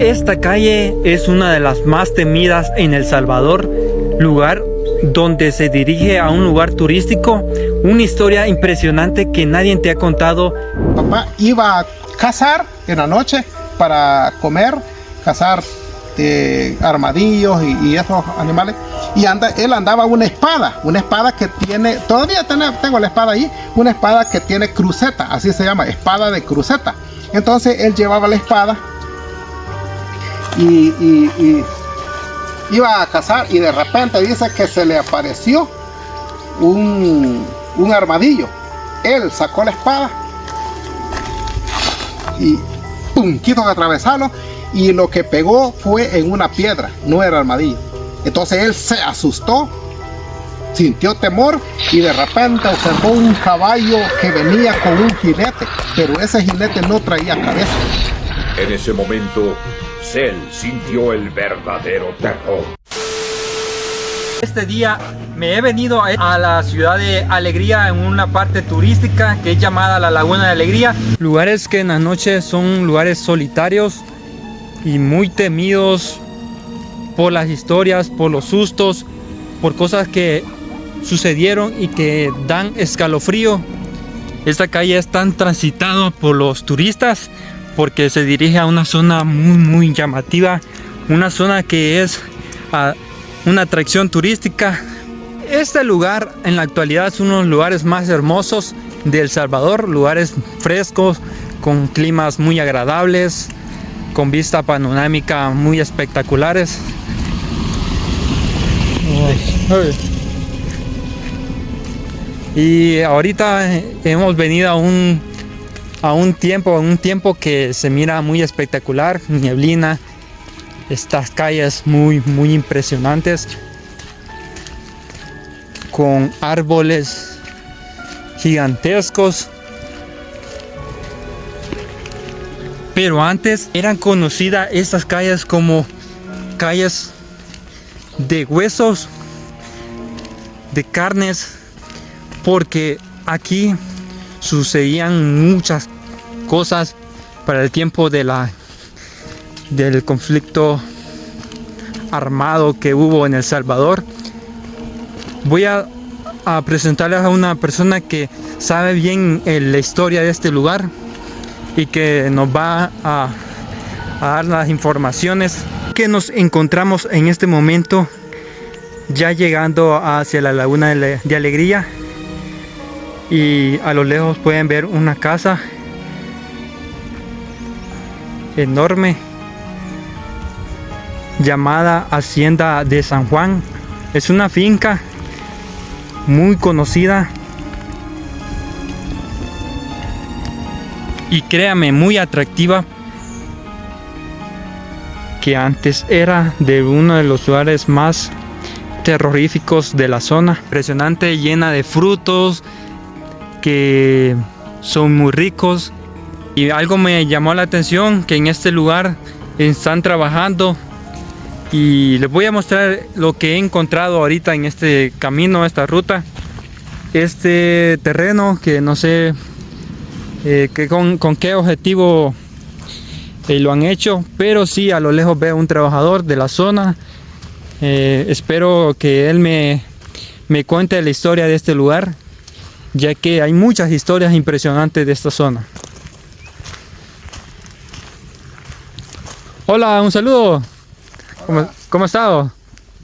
Esta calle es una de las más temidas en El Salvador, lugar donde se dirige a un lugar turístico, una historia impresionante que nadie te ha contado. Papá iba a cazar en la noche para comer, cazar armadillos y esos animales, y él andaba una espada que tiene, todavía tengo la espada ahí, una espada que tiene cruceta, así se llama, espada de cruceta. Entonces él llevaba la espada y iba a cazar, y de repente dice que se le apareció un armadillo. Él sacó la espada y ¡pum!, quiso atravesarlo, y lo que pegó fue en una piedra, no era armadillo. Entonces él se asustó, sintió temor, y de repente observó un caballo que venía con un jinete, pero ese jinete no traía cabeza. En ese momento, Cell sintió el verdadero terror. Este día me he venido a la ciudad de Alegría, en una parte turística que es llamada la Laguna de Alegría. Lugares que en la noche son lugares solitarios y muy temidos por las historias, por los sustos, por cosas que sucedieron y que dan escalofrío. Esta calle es tan transitada por los turistas porque se dirige a una zona muy llamativa, una zona que es una atracción turística. Este lugar en la actualidad es uno de los lugares más hermosos de El Salvador, lugares frescos, con climas muy agradables, con vista panorámica muy espectaculares. Y ahorita hemos venido a un tiempo que se mira muy espectacular, nieblina, estas calles muy impresionantes, con árboles gigantescos. Pero antes eran conocidas estas calles como calles de huesos, de carnes, porque aquí sucedían muchas cosas para el tiempo del conflicto armado que hubo en El Salvador. Voy a presentarles a una persona que sabe bien la historia de este lugar y que nos va a dar las informaciones. Que nos encontramos en este momento ya llegando hacia la Laguna de Alegría, y a lo lejos pueden ver una casa enorme llamada Hacienda de San Juan. Es una finca muy conocida y, créame, muy atractiva, que antes era de uno de los lugares más terroríficos de la zona. Impresionante, llena de frutos que son muy ricos. Y algo me llamó la atención, que en este lugar están trabajando, y les voy a mostrar lo que he encontrado ahorita en este camino, esta ruta, este terreno que no sé con qué objetivo lo han hecho, pero sí, a lo lejos veo un trabajador de la zona. Espero que él me cuente la historia de este lugar, ya que hay muchas historias impresionantes de esta zona. Hola, un saludo. ¿Cómo ha estado?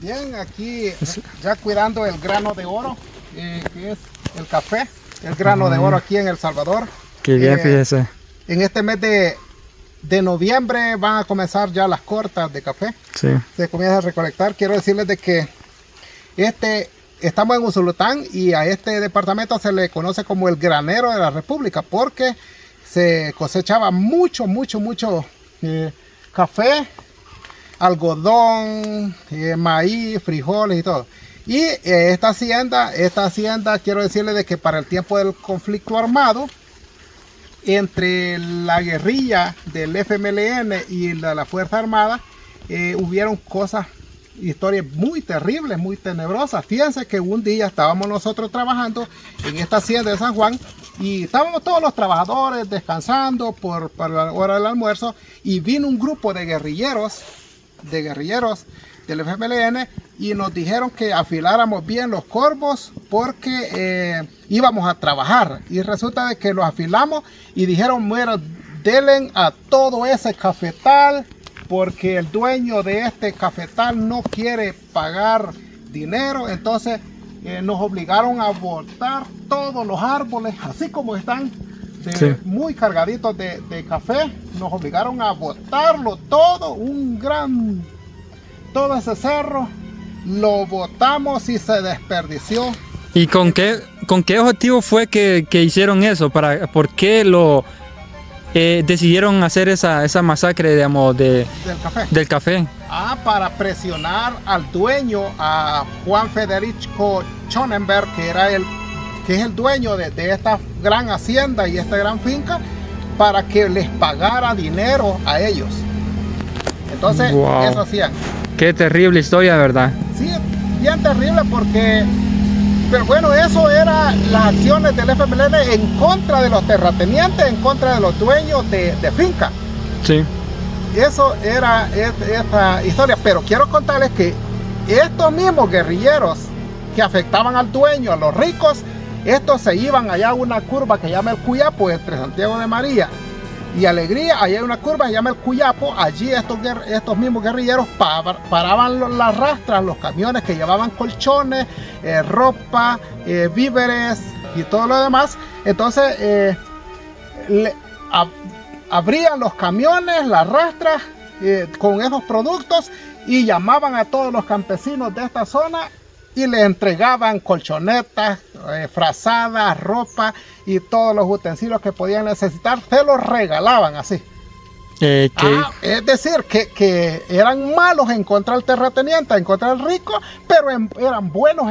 Bien, aquí ya cuidando el grano de oro, que es el café, el grano de oro aquí en El Salvador. Qué bien, fíjese. En este mes de noviembre van a comenzar ya las cortas de café. Sí. Se comienza a recolectar. Quiero decirles de que estamos en Usulután, y a este departamento se le conoce como el granero de la República, porque se cosechaba mucho café, algodón, maíz, frijoles y todo. Y esta hacienda, quiero decirles de que para el tiempo del conflicto armado entre la guerrilla del FMLN y la Fuerza Armada, hubieron historias muy terribles, muy tenebrosas. Fíjense que un día estábamos nosotros trabajando en esta hacienda de San Juan, y estábamos todos los trabajadores descansando por la hora del almuerzo, y vino un grupo de guerrilleros del FMLN, y nos dijeron que afiláramos bien los corvos porque íbamos a trabajar. Y resulta de que los afilamos y dijeron, bueno, denle a todo ese cafetal porque el dueño de este cafetal no quiere pagar dinero. Entonces nos obligaron a botar todos los árboles así como están, muy cargaditos de café. Nos obligaron a botarlo todo, todo ese cerro lo botamos y se desperdició. ¿Y con qué objetivo fue que hicieron eso? ¿Por qué decidieron hacer esa masacre, digamos, del café? Para presionar al dueño, a Juan Federico Schonenberg, que es el dueño de esta gran hacienda y esta gran finca, para que les pagara dinero a ellos. Entonces, wow, eso hacían. Qué terrible historia, ¿verdad? Sí, bien terrible porque... Pero bueno, eso eran las acciones del FMLN en contra de los terratenientes, en contra de los dueños de finca. Sí. Eso era esta historia. Pero quiero contarles que estos mismos guerrilleros que afectaban al dueño, a los ricos, estos se iban allá a una curva que se llama el Cuyapo, entre Santiago de María y Alegría. Allá hay una curva que se llama el Cuyapo. Allí estos mismos guerrilleros paraban las rastras, los camiones que llevaban colchones, ropa, víveres y todo lo demás. Entonces abrían los camiones, las rastras con esos productos, y llamaban a todos los campesinos de esta zona y les entregaban colchonetas, frazadas, ropa y todos los utensilios que podían necesitar, se los regalaban así. Es decir, que eran malos en contra del terrateniente, en contra del rico, pero eran buenos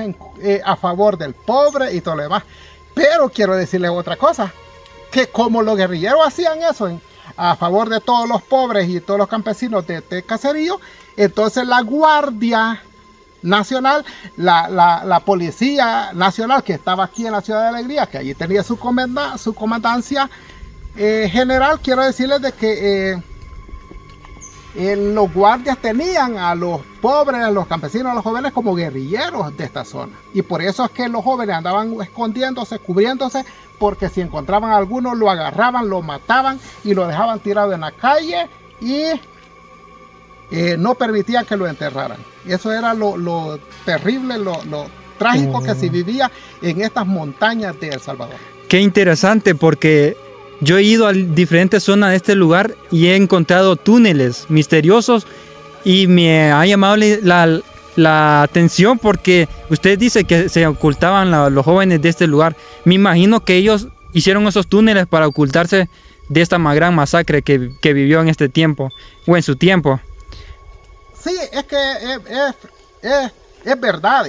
a favor del pobre y todo lo demás. Pero quiero decirles otra cosa, que como los guerrilleros hacían eso a favor de todos los pobres y todos los campesinos de este caserío, entonces la Guardia Nacional, la Policía Nacional, que estaba aquí en la Ciudad de Alegría, que allí tenía su comandancia general, quiero decirles de que los guardias tenían a los pobres, a los campesinos, a los jóvenes como guerrilleros de esta zona. Y por eso es que los jóvenes andaban escondiéndose, cubriéndose, porque si encontraban a alguno lo agarraban, lo mataban y lo dejaban tirado en la calle, y no permitían que lo enterraran. Eso era lo terrible, lo trágico que se vivía en estas montañas de El Salvador. Qué interesante, porque yo he ido a diferentes zonas de este lugar y he encontrado túneles misteriosos, y me ha llamado la atención porque usted dice que se ocultaban los jóvenes de este lugar. Me imagino que ellos hicieron esos túneles para ocultarse de esta gran masacre que vivió en este tiempo, o en su tiempo. Sí, es que es verdad.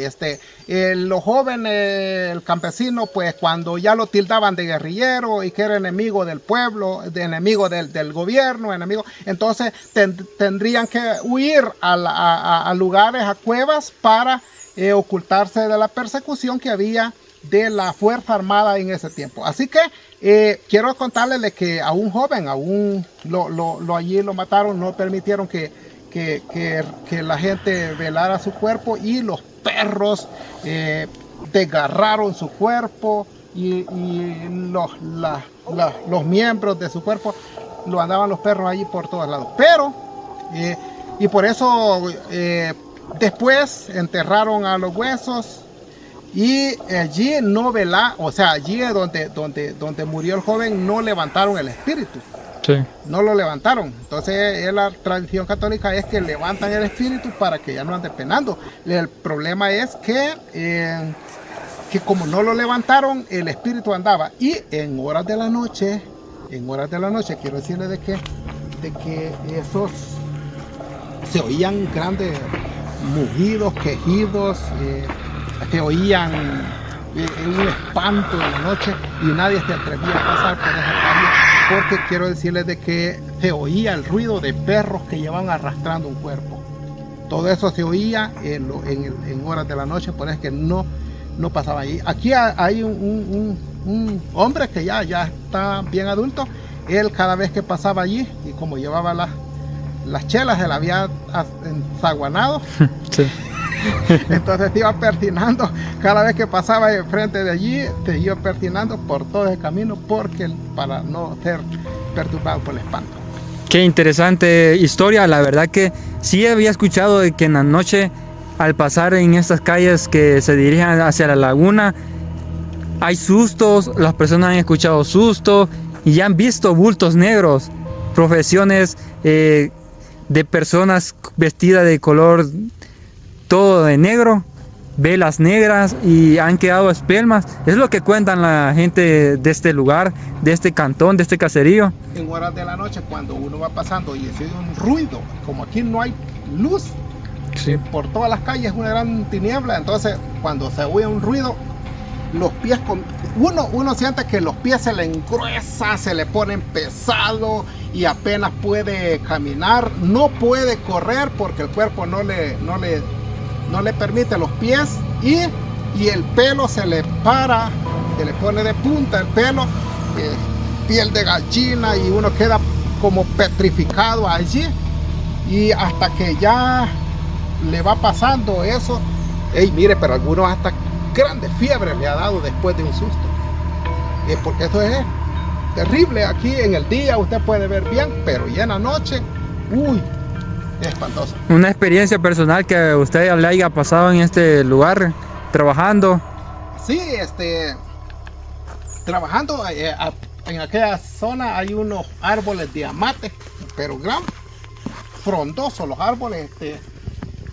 Los jóvenes, el campesino, pues cuando ya lo tildaban de guerrillero y que era enemigo del pueblo, enemigo del gobierno, entonces tendrían que huir a lugares, a cuevas, para ocultarse de la persecución que había de la Fuerza Armada en ese tiempo. Así que quiero contarles que a un joven, allí lo mataron, no permitieron que la gente velara su cuerpo, y los perros desgarraron su cuerpo, y los miembros de su cuerpo lo andaban los perros allí por todos lados. Pero y por eso después enterraron a los huesos, y allí allí donde murió el joven, no levantaron el espíritu. Sí. No lo levantaron. Entonces la tradición católica es que levantan el espíritu para que ya no ande penando. El problema es que como no lo levantaron, el espíritu andaba, y en horas de la noche, quiero decirles de que esos se oían grandes mugidos, quejidos, se oían un espanto en la noche, y nadie se atrevía a pasar por esa calle, porque quiero decirles de que se oía el ruido de perros que llevan arrastrando un cuerpo. Todo eso se oía en horas de la noche, por eso es que no pasaba allí. Aquí hay un un hombre que ya está bien adulto. Él cada vez que pasaba allí, y como llevaba las chelas, él había ensaguanado. Sí. Entonces te iba pertinando, cada vez que pasaba enfrente de allí, te iba pertinando por todo el camino, para no ser perturbado por el espanto. Qué interesante historia. La verdad que sí había escuchado de que en la noche, al pasar en estas calles que se dirigen hacia la laguna, hay sustos, las personas han escuchado sustos y han visto bultos negros, profesiones de personas vestidas de color todo de negro, velas negras, y han quedado espelmas. Es lo que cuentan la gente de este lugar, de este cantón, de este caserío. En horas de la noche, cuando uno va pasando y se oye un ruido, como aquí no hay luz, Sí. por todas las calles es una gran tiniebla, entonces cuando se oye un ruido, los pies, uno siente que los pies se le engruesan, se le ponen pesados y apenas puede caminar, no puede correr porque el cuerpo no le permite los pies, y el pelo se le para, se le pone de punta el pelo, piel de gallina, y uno queda como petrificado allí, y hasta que ya le va pasando eso, mire, pero algunos hasta grande fiebre le ha dado después de un susto, porque eso es terrible. Aquí en el día usted puede ver bien, pero ya en la noche, uy, es espantoso. Una experiencia personal que usted le haya pasado en este lugar, trabajando. Sí, trabajando en aquella zona hay unos árboles de amate, pero gran frondosos los árboles.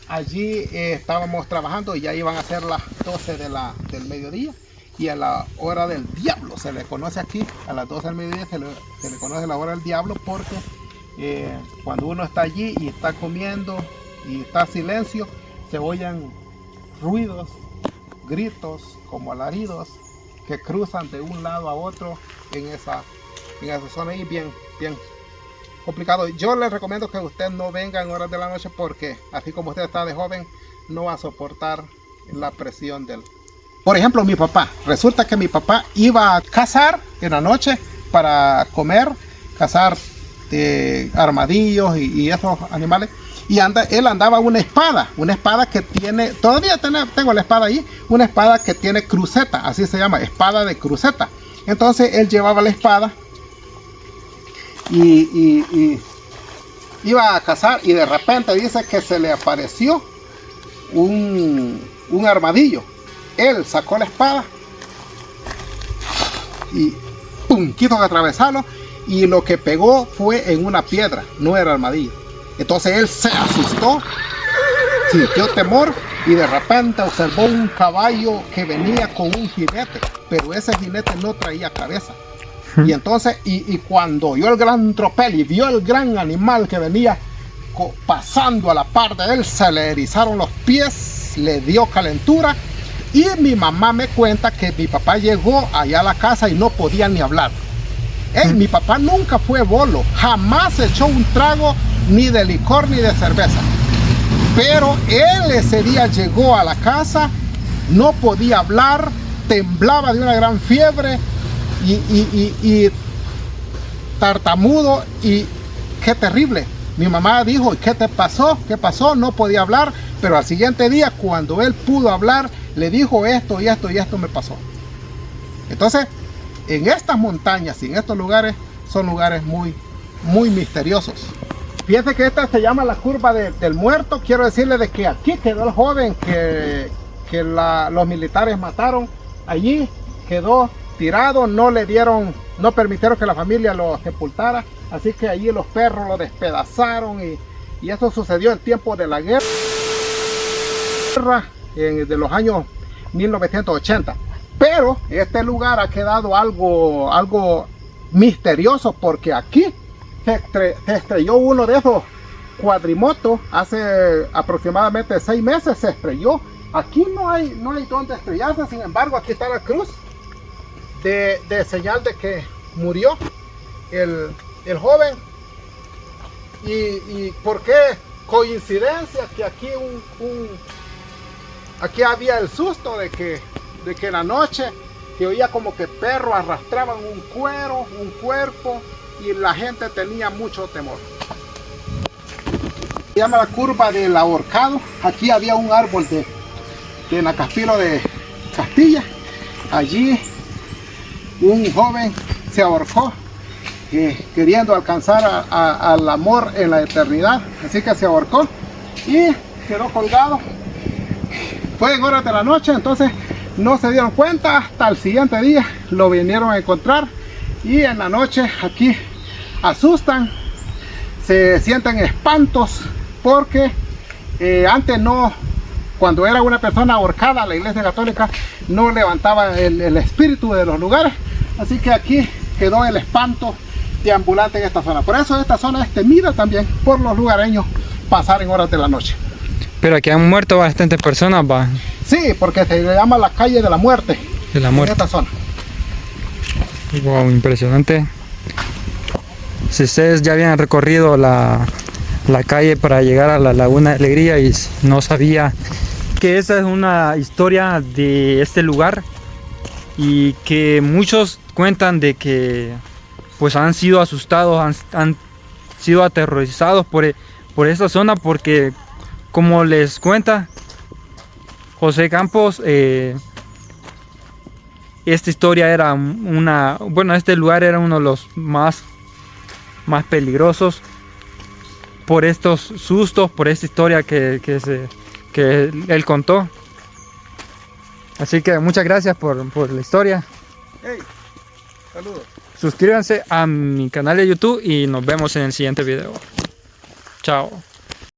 Allí estábamos trabajando y ya iban a ser las 12 del mediodía, y a la hora del diablo se le conoce aquí, a las 12 del mediodía se le conoce la hora del diablo, porque cuando uno está allí y está comiendo y está silencio, se oyen ruidos, gritos como alaridos que cruzan de un lado a otro en esa zona ahí, bien complicado. Yo les recomiendo que usted no venga en horas de la noche, porque así como usted está de joven, no va a soportar la presión del... Por ejemplo, mi papá, resulta que mi papá iba a cazar en la noche para comer, cazar armadillos y esos animales, y él andaba una espada que tiene, todavía tengo la espada ahí, una espada que tiene cruceta, así se llama, espada de cruceta. Entonces él llevaba la espada y iba a cazar, y de repente dice que se le apareció un armadillo. Él sacó la espada y pum, quiso atravesarlo, y lo que pegó fue en una piedra, no era armadillo. Entonces él se asustó, sintió temor, y de repente observó un caballo que venía con un jinete, pero ese jinete no traía cabeza. Y entonces, y cuando oyó el gran tropel y vio el gran animal que venía pasando a la par de él, se le erizaron los pies, le dio calentura, y mi mamá me cuenta que mi papá llegó allá a la casa y no podía ni hablar. Mi papá nunca fue bolo, jamás echó un trago ni de licor ni de cerveza, pero él ese día llegó a la casa, no podía hablar, temblaba de una gran fiebre, y tartamudo, y qué terrible. Mi mamá dijo: ¿qué te pasó? ¿Qué pasó? No podía hablar, pero al siguiente día, cuando él pudo hablar, le dijo: esto y esto y esto me pasó. Entonces, en estas montañas y en estos lugares, son lugares muy misteriosos. Fíjense que esta se llama la curva del muerto. Quiero decirle de que aquí quedó el joven que los militares mataron. Allí quedó tirado, no permitieron que la familia lo sepultara, así que allí los perros lo despedazaron, y eso sucedió en tiempo de la guerra de los años 1980. Pero este lugar ha quedado algo misterioso, porque aquí se estrelló uno de esos cuadrimotos hace aproximadamente 6 meses, se estrelló. Aquí no hay donde estrellarse, sin embargo aquí está la cruz de señal de que murió el joven. Y por qué coincidencia que aquí aquí había el susto de que en la noche que oía como que perros arrastraban un cuerpo, y la gente tenía mucho temor. Se llama la curva del ahorcado. Aquí había un árbol de Nacaspiro de Castilla. Allí un joven se ahorcó queriendo alcanzar al amor en la eternidad, así que se ahorcó y quedó colgado. Fue en horas de la noche, entonces no se dieron cuenta hasta el siguiente día. Lo vinieron a encontrar y en la noche aquí asustan, se sienten espantos porque antes no, cuando era una persona ahorcada, la Iglesia Católica no levantaba el espíritu de los lugares, así que aquí quedó el espanto deambulante en esta zona. Por eso esta zona es temida también por los lugareños pasar en horas de la noche. Pero aquí han muerto bastantes personas, va. Sí, porque se le llama la calle de la muerte. De la muerte. En esta zona. Wow, impresionante. Si ustedes ya habían recorrido la calle para llegar a la Laguna de Alegría y no sabía que esa es una historia de este lugar y que muchos cuentan de que pues han sido asustados, han sido aterrorizados por esta zona, porque como les cuenta José Campos, esta historia era este lugar era uno de los más peligrosos por estos sustos, por esta historia que él contó. Así que muchas gracias por la historia. Hey, saludos. Suscríbanse a mi canal de YouTube y nos vemos en el siguiente video. Chao.